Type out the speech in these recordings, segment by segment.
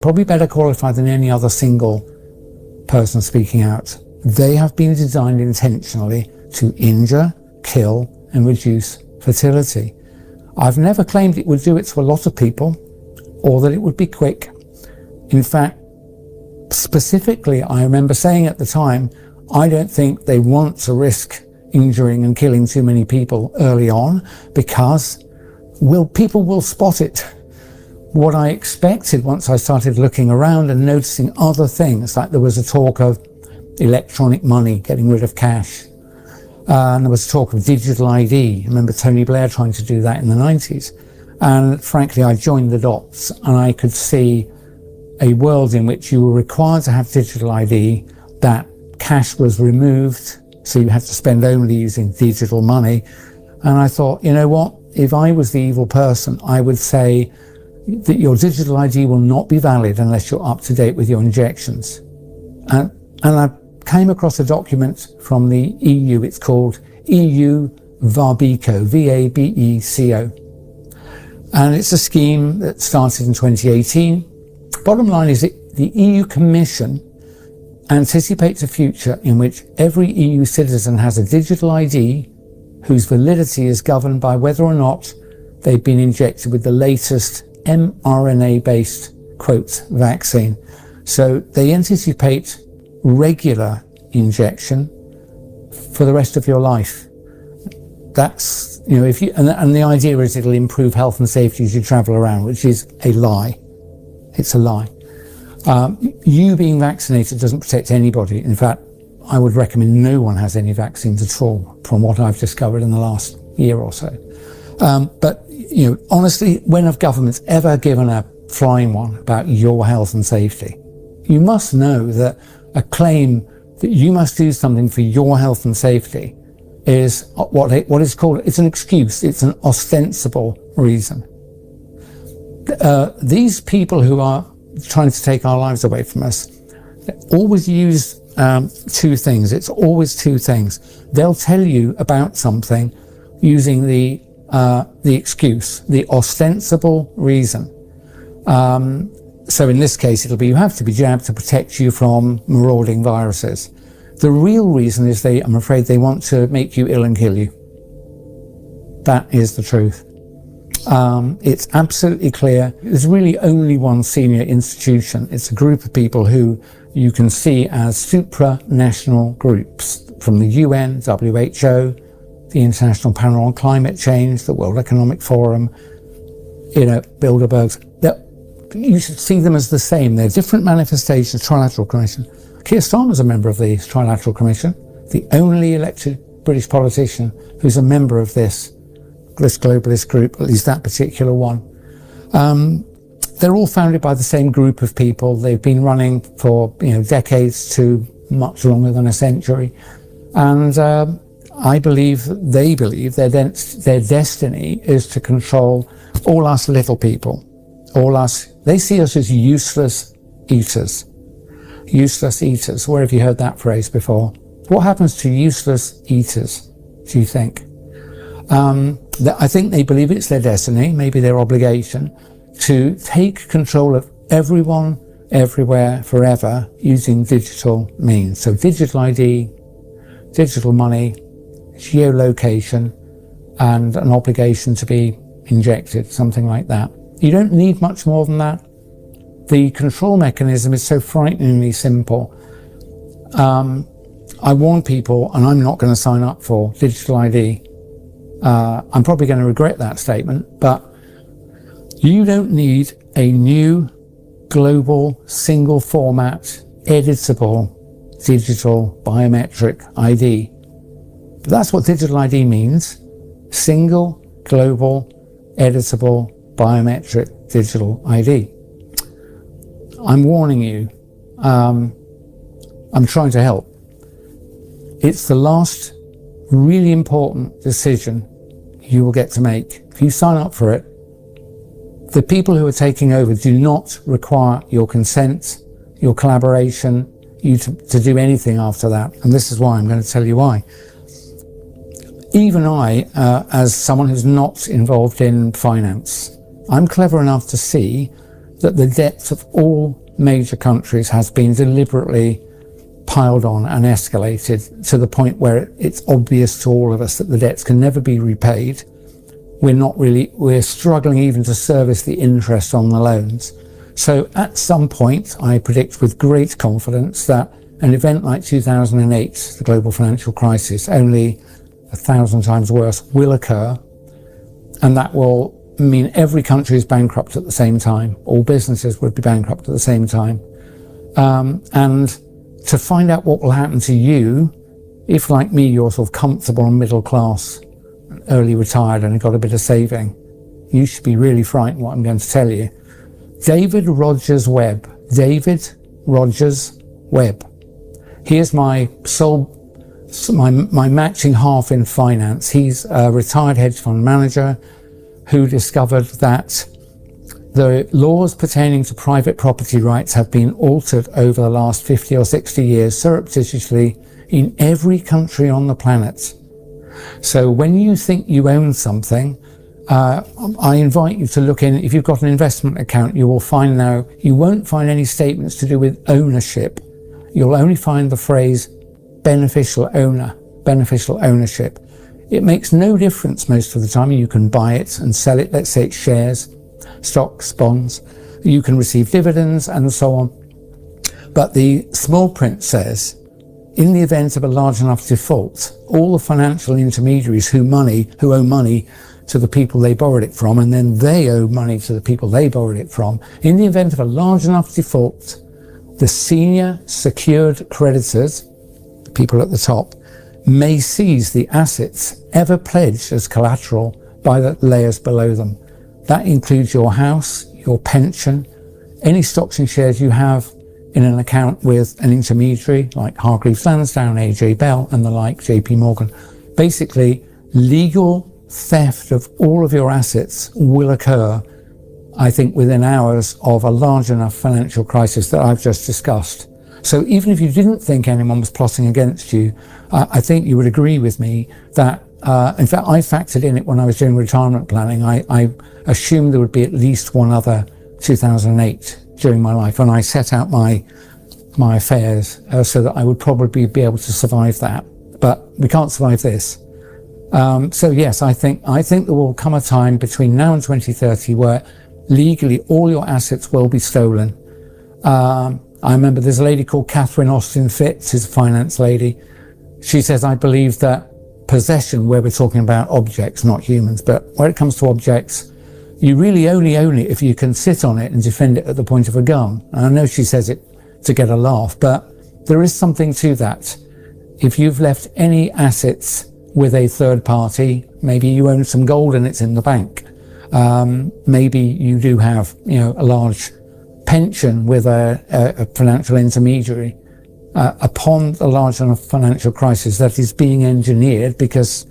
probably better qualified than any other single person speaking out. They have been designed intentionally to injure, kill, and reduce fertility. I've never claimed it would do it to a lot of people, or that it would be quick. In fact, specifically, I remember saying at the time, I don't think they want to risk injuring and killing too many people early on, because people will spot it. What I expected once I started looking around and noticing other things, like there was a talk of electronic money, getting rid of cash, and there was talk of digital ID. I remember Tony Blair trying to do that in the 90s. And frankly, I joined the dots, and I could see a world in which you were required to have digital ID, that cash was removed, so you had to spend only using digital money. And I thought, you know what, if I was the evil person, I would say that your digital ID will not be valid unless you're up to date with your injections. And I came across a document from the EU. It's called EU VABECO, V-A-B-E-C-O. And it's a scheme that started in 2018. Bottom line is that the EU Commission anticipates a future in which every EU citizen has a digital ID whose validity is governed by whether or not they've been injected with the latest mRNA-based, quote, vaccine. So they anticipate regular injection for the rest of your life. That's, you know, if you, and the idea is it'll improve health and safety as you travel around, which is a lie. It's a lie. You being vaccinated doesn't protect anybody. In fact, I would recommend no one has any vaccines at all, from what I've discovered in the last year or so. But, you know, honestly, when have governments ever given a flying one about your health and safety? You must know that a claim that you must do something for your health and safety is what is called, it's an excuse, it's an ostensible reason. These people who are trying to take our lives away from us always use two things. It's always two things. They'll tell you about something using the excuse, the ostensible reason. So in this case, it'll be you have to be jabbed to protect you from marauding viruses. The real reason is I'm afraid they want to make you ill and kill you. That is the truth. It's absolutely clear. There's really only one senior institution. It's a group of people who you can see as supranational groups, from the UN, WHO, the International Panel on Climate Change, the World Economic Forum, you know, Bilderbergs. You should see them as the same. They're different manifestations. Trilateral Commission. Keir Starmer's a member of the Trilateral Commission, the only elected British politician who's a member of this globalist group, at least that particular one. They're all founded by the same group of people. They've been running for, you know, decades to much longer than a century. And they believe their destiny is to control all us little people, all us. They see us as useless eaters. Useless eaters. Where have you heard that phrase before? What happens to useless eaters, do you think? I think they believe it's their destiny, maybe their obligation, to take control of everyone, everywhere, forever, using digital means. So digital ID, digital money, geolocation, and an obligation to be injected, something like that. You don't need much more than that. The control mechanism is so frighteningly simple. I warn people, and I'm not going to sign up for digital ID. I'm probably going to regret that statement, but you don't need a new global single format editable digital biometric ID. But that's what digital ID means. Single global editable biometric digital ID. I'm warning you. I'm trying to help. It's the last really important decision you will get to make. If you sign up for it, the people who are taking over do not require your consent, your collaboration, you to do anything after that. And this is why. I'm going to tell you why. Even I, as someone who's not involved in finance, I'm clever enough to see that the debts of all major countries has been deliberately piled on and escalated to the point where it's obvious to all of us that the debts can never be repaid. We're struggling even to service the interest on the loans. So at some point, I predict with great confidence that an event like 2008, the global financial crisis, only 1,000 times worse, will occur. And that will mean every country is bankrupt at the same time. All businesses would be bankrupt at the same time. And to find out what will happen to you, if like me, you're sort of comfortable and middle class, early retired and got a bit of saving, you should be really frightened what I'm going to tell you. David Rogers Webb. David Rogers Webb. Here's my matching half in finance. He's a retired hedge fund manager who discovered that the laws pertaining to private property rights have been altered over the last 50 or 60 years surreptitiously in every country on the planet. So when you think you own something, I invite you to look in. If you've got an investment account, you will find now, you won't find any statements to do with ownership. You'll only find the phrase beneficial ownership. It makes no difference most of the time. You can buy it and sell it. Let's say it's shares, stocks, bonds. You can receive dividends and so on. But the small print says, in the event of a large enough default, all the financial intermediaries who owe money to the people they borrowed it from, and then they owe money to the people they borrowed it from, in the event of a large enough default, the senior secured creditors, the people at the top, may seize the assets ever pledged as collateral by the layers below them. That includes your house, your pension, any stocks and shares you have in an account with an intermediary like Hargreaves Lansdown, AJ Bell and the like, JP Morgan. Basically, legal theft of all of your assets will occur, I think, within hours of a large enough financial crisis that I've just discussed. So even if you didn't think anyone was plotting against you, I think you would agree with me that, in fact, I factored in it when I was doing retirement planning. I assumed there would be at least one other 2008 during my life, and I set out my affairs so that I would probably be able to survive that. But we can't survive this. So yes, I think there will come a time between now and 2030 where legally all your assets will be stolen. I remember there's a lady called Catherine Austin Fitz, who's a finance lady. She says, I believe that possession, where we're talking about objects, not humans, but when it comes to objects, you really only own it if you can sit on it and defend it at the point of a gun. And I know she says it to get a laugh, but there is something to that. If you've left any assets with a third party, maybe you own some gold and it's in the bank. Maybe you do have, a large pension with a financial intermediary. Upon a large enough financial crisis that is being engineered, because,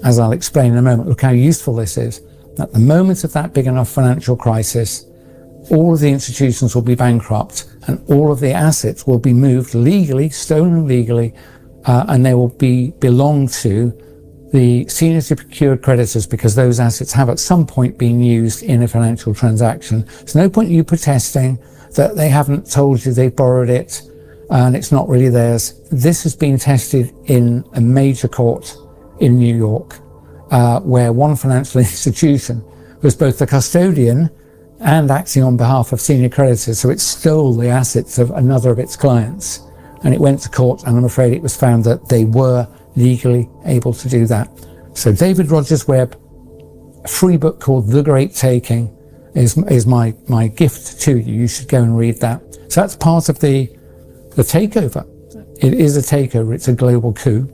as I'll explain in a moment, look how useful this is. At the moment of that big enough financial crisis, all of the institutions will be bankrupt and all of the assets will be moved legally, stolen legally, and they will belong to the senior secured creditors, because those assets have at some point been used in a financial transaction. There's no point in you protesting that they haven't told you they've borrowed it and it's not really theirs. This has been tested in a major court in New York, where one financial institution was both the custodian and acting on behalf of senior creditors. So it stole the assets of another of its clients. And it went to court, and I'm afraid it was found that they were legally able to do that. So David Rogers Webb, a free book called The Great Taking is my gift to you. You should go and read that. So that's part of the takeover. It is a takeover. It's a global coup.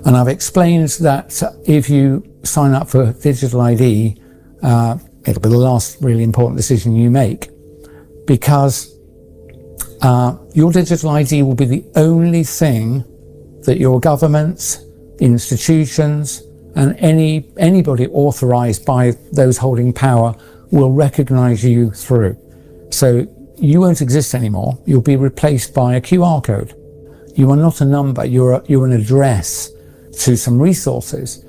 And I've explained that if you sign up for digital ID, it'll be the last really important decision you make, because your digital ID will be the only thing that your governments, institutions, and anybody authorized by those holding power will recognize you through. So you won't exist anymore. You'll be replaced by a QR code. You are not a number. You're an address to some resources.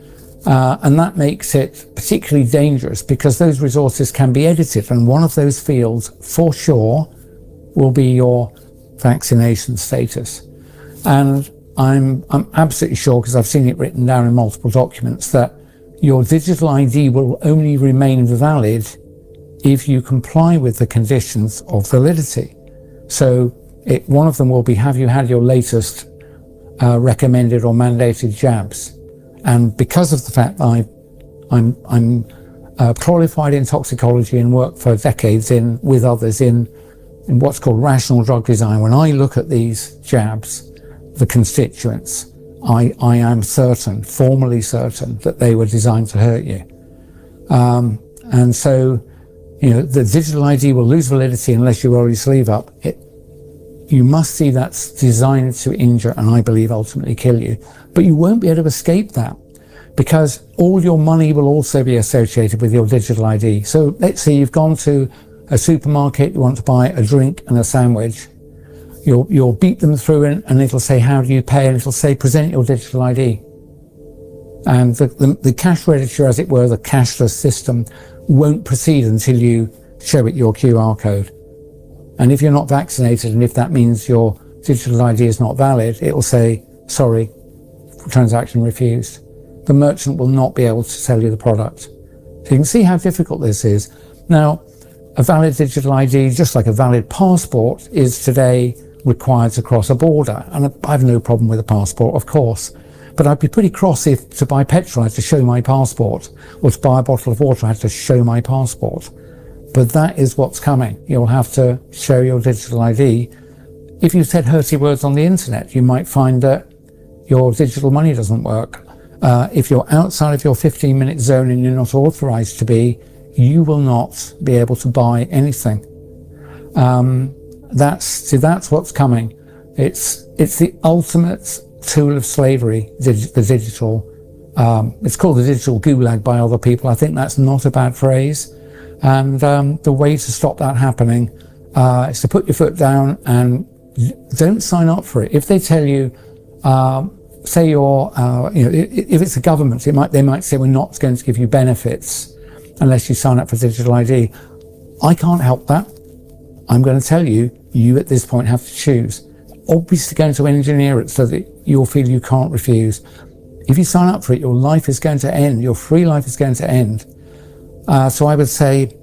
And that makes it particularly dangerous because those resources can be edited. And one of those fields, for sure, will be your vaccination status. And I'm absolutely sure, because I've seen it written down in multiple documents, that your digital ID will only remain valid if you comply with the conditions of validity. So one of them will be, have you had your latest recommended or mandated jabs? And because of the fact that I'm qualified in toxicology and worked for decades with others in what's called rational drug design, when I look at these jabs, the constituents, I am certain, formally certain, that they were designed to hurt you. And so, the digital ID will lose validity unless you roll your sleeve up. You must see that's designed to injure and I believe ultimately kill you. But you won't be able to escape that because all your money will also be associated with your digital ID. So let's say you've gone to a supermarket, you want to buy a drink and a sandwich. You'll beat them through and it'll say, how do you pay? And it'll say, present your digital ID. And the cash register, as it were, the cashless system, won't proceed until you show it your QR code. And if you're not vaccinated, and if that means your digital ID is not valid, it'll say, sorry, transaction refused. The merchant will not be able to sell you the product. So you can see how difficult this is. Now, a valid digital ID, just like a valid passport, is today required to cross a border. And I have no problem with a passport, of course. But I'd be pretty cross if to buy petrol I had to show my passport, or to buy a bottle of water I had to show my passport. But that is what's coming. You'll have to show your digital ID. If you said hurty words on the internet, you might find that your digital money doesn't work. If you're outside of your 15-minute zone and you're not authorized to be, you will not be able to buy anything. That's what's coming. It's the ultimate tool of slavery, the digital. It's called the digital gulag by other people. I think that's not a bad phrase. And the way to stop that happening is to put your foot down and don't sign up for it. If they tell you, say you're, if it's a government, they might say we're not going to give you benefits unless you sign up for digital ID. I can't help that. I'm going to tell you, you at this point have to choose. Obviously going to engineer it so that you'll feel you can't refuse. If you sign up for it, your life is going to end. Your free life is going to end. So I would say,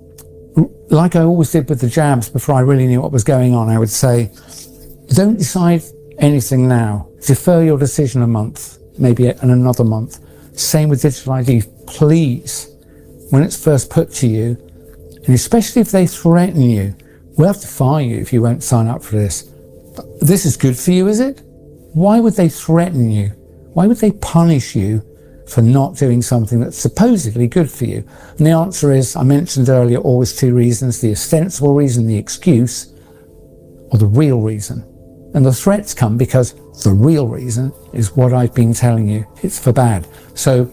like I always did with the jabs before I really knew what was going on, I would say, don't decide anything now. Defer your decision a month, maybe another month. Same with digital ID. Please, when it's first put to you, and especially if they threaten you, we'll have to fire you if you won't sign up for this. This is good for you, is it? Why would they threaten you? Why would they punish you for not doing something that's supposedly good for you? And the answer is, I mentioned earlier, always two reasons: the ostensible reason, the excuse, or the real reason. And the threats come because the real reason is what I've been telling you. It's for bad. So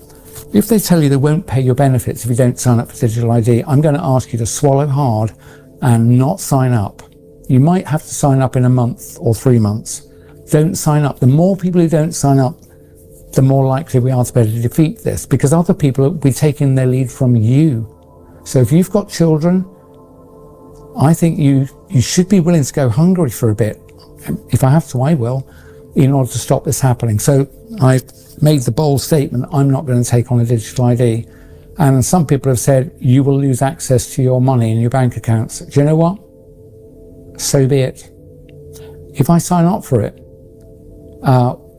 if they tell you they won't pay your benefits if you don't sign up for digital ID, I'm going to ask you to swallow hard and not sign up. You might have to sign up in a month or 3 months. Don't sign up. The more people who don't sign up, the more likely we are to be able to defeat this, because other people will be taking their lead from you. So if you've got children, I think you should be willing to go hungry for a bit. If I have to, I will, in order to stop this happening. So I made the bold statement, I'm not going to take on a digital ID. And some people have said, you will lose access to your money in your bank accounts. Do you know what? So be it. If I sign up for it,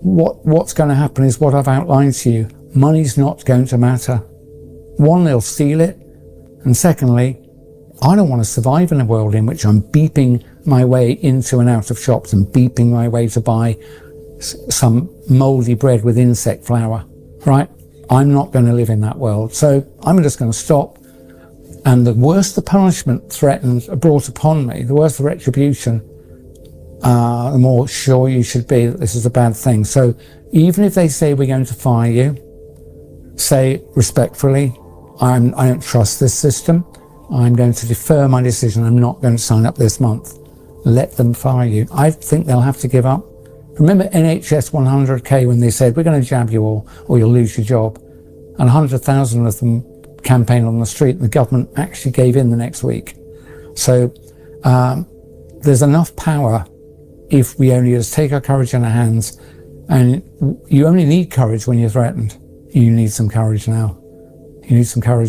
what's going to happen is what I've outlined to you. Money's not going to matter. One, they'll steal it. And secondly, I don't want to survive in a world in which I'm beeping my way into and out of shops and beeping my way to buy some moldy bread with insect flour, right? I'm not going to live in that world. So I'm just going to stop. And the worse the punishment brought upon me, the worse the retribution, the more sure you should be that this is a bad thing. So even if they say we're going to fire you, say respectfully, I don't trust this system. I'm going to defer my decision. I'm not going to sign up this month. Let them fire you. I think they'll have to give up. Remember NHS 100K when they said, we're going to jab you all or you'll lose your job. and 100,000 of them campaigned on the street, and the government actually gave in the next week. So there's enough power if we only just take our courage in our hands, and you only need courage when you're threatened. You need some courage now. You need some courage.